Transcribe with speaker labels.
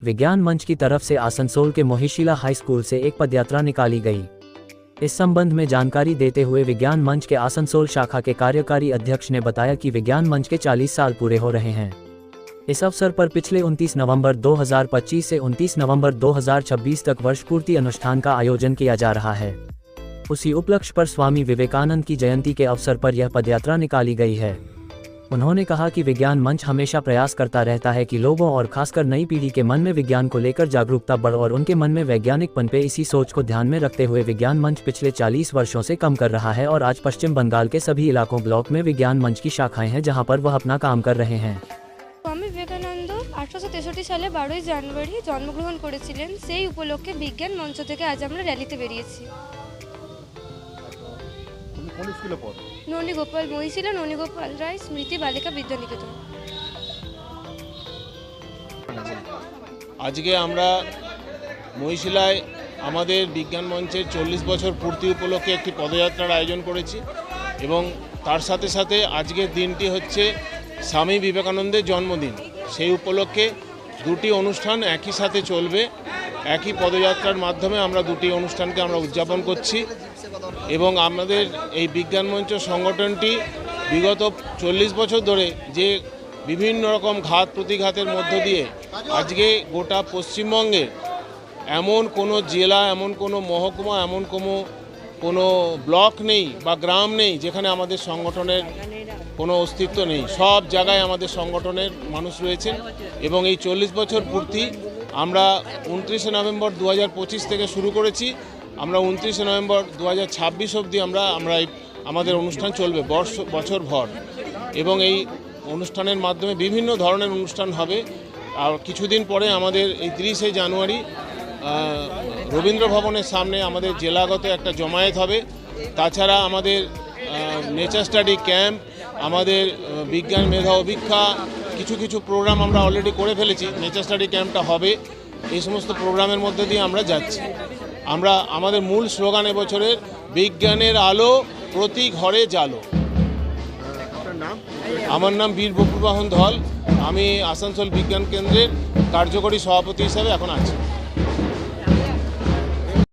Speaker 1: विज्ञान मंच की तरफ से आसनसोल के मोहिशीला हाई स्कूल से एक पदयात्रा निकाली गई। इस संबंध में जानकारी देते हुए विज्ञान मंच के आसनसोल शाखा के कार्यकारी अध्यक्ष ने बताया कि विज्ञान मंच के 40 साल पूरे हो रहे हैं। इस अवसर पर पिछले 29 नवंबर 2025 से 29 नवंबर 2026 तक वर्षपूर्ति अनुष्ठान का आयोजन किया जा रहा है। उसी उपलक्ष्य पर स्वामी विवेकानंद की जयंती के अवसर पर यह पदयात्रा निकाली गई है। उन्होंने कहा कि विज्ञान मंच हमेशा प्रयास करता रहता है कि लोगों और खासकर नई पीढ़ी के मन में विज्ञान को लेकर जागरूकता बढ़े और उनके मन में वैज्ञानिक पनपे। इसी सोच को ध्यान में रखते हुए विज्ञान मंच पिछले 40 वर्षों से काम कर रहा है और आज पश्चिम बंगाल के सभी इलाकों ब्लॉक में विज्ञान मंच की शाखाएं हैं जहां पर वह अपना काम कर रहे हैं।
Speaker 2: स्वामी विवेकानंद 1863 সালে 12 জানুয়ারি জন্মগ্রহণ করেছিলেন। সেই উপলক্ষে বিজ্ঞান মঞ্চ থেকে আজ আমরা র্যালিতে বেরিয়েছি।
Speaker 3: কোন স্কুলে পড়ো?
Speaker 2: ননীগোপাল মহিশিলা ননীগোপাল রায় স্মৃতি বালিকা বিদ্যানিকেতন।
Speaker 4: আজকে আমরা মহিশিলায় আমাদের বিজ্ঞান মঞ্চের 40 বছর পূর্তি উপলক্ষে একটি পদযাত্রার আয়োজন করেছি এবং তার সাথে সাথে আজকের দিনটি হচ্ছে স্বামী বিবেকানন্দের জন্মদিন। সেই উপলক্ষে দুটি অনুষ্ঠান একই সাথে চলবে। একই পদযাত্রার মাধ্যমে আমরা দুটি অনুষ্ঠানকে আমরা উদযাপন করছি এবং আমাদের এই বিজ্ঞান মঞ্চ সংগঠনটি বিগত 40 বছর ধরে যে বিভিন্ন রকম ঘাত প্রতিঘাতের মধ্য দিয়ে আজকে গোটা পশ্চিমবঙ্গের এমন কোনো জেলা, এমন কোনো মহকুমা, এমন কোনো ব্লক নেই বা গ্রাম নেই যেখানে আমাদের সংগঠনের কোনো অস্তিত্ব নেই। সব জায়গায় আমাদের সংগঠনের মানুষ রয়েছেন এবং এই 40 বছর পূর্তি আমরা 29 নভেম্বর 2025 থেকে শুরু করেছি। আমরা 29 নভেম্বর 2026 অবধি আমরা আমাদের অনুষ্ঠান চলবে বছর ভর এবং এই অনুষ্ঠানের মাধ্যমে বিভিন্ন ধরনের অনুষ্ঠান হবে। আর কিছুদিন পরে আমাদের এই 30 জানুয়ারি রবীন্দ্র ভবনের সামনে আমাদের জেলাগত একটা জমায়েত হবে। তাছাড়া আমাদের নেচার স্টাডি ক্যাম্প, আমাদের বিজ্ঞান মেধা অভিক্ষা, কিছু প্রোগ্রাম আমরা অলরেডি করে ফেলেছি। নেচার স্টাডি ক্যাম্পটা হবে। এই সমস্ত প্রোগ্রামের মধ্যে দিয়ে আমরা যাচ্ছি। আমরা আমাদের মূল স্লোগান এবছরের বিজ্ঞানের আলো প্রতি ঘরে জালো। আমার নাম বীর বপুর বাহন ধল। আমি আসানসোল বিজ্ঞান কেন্দ্রের কার্যকরী সভাপতি হিসাবে এখন আছি।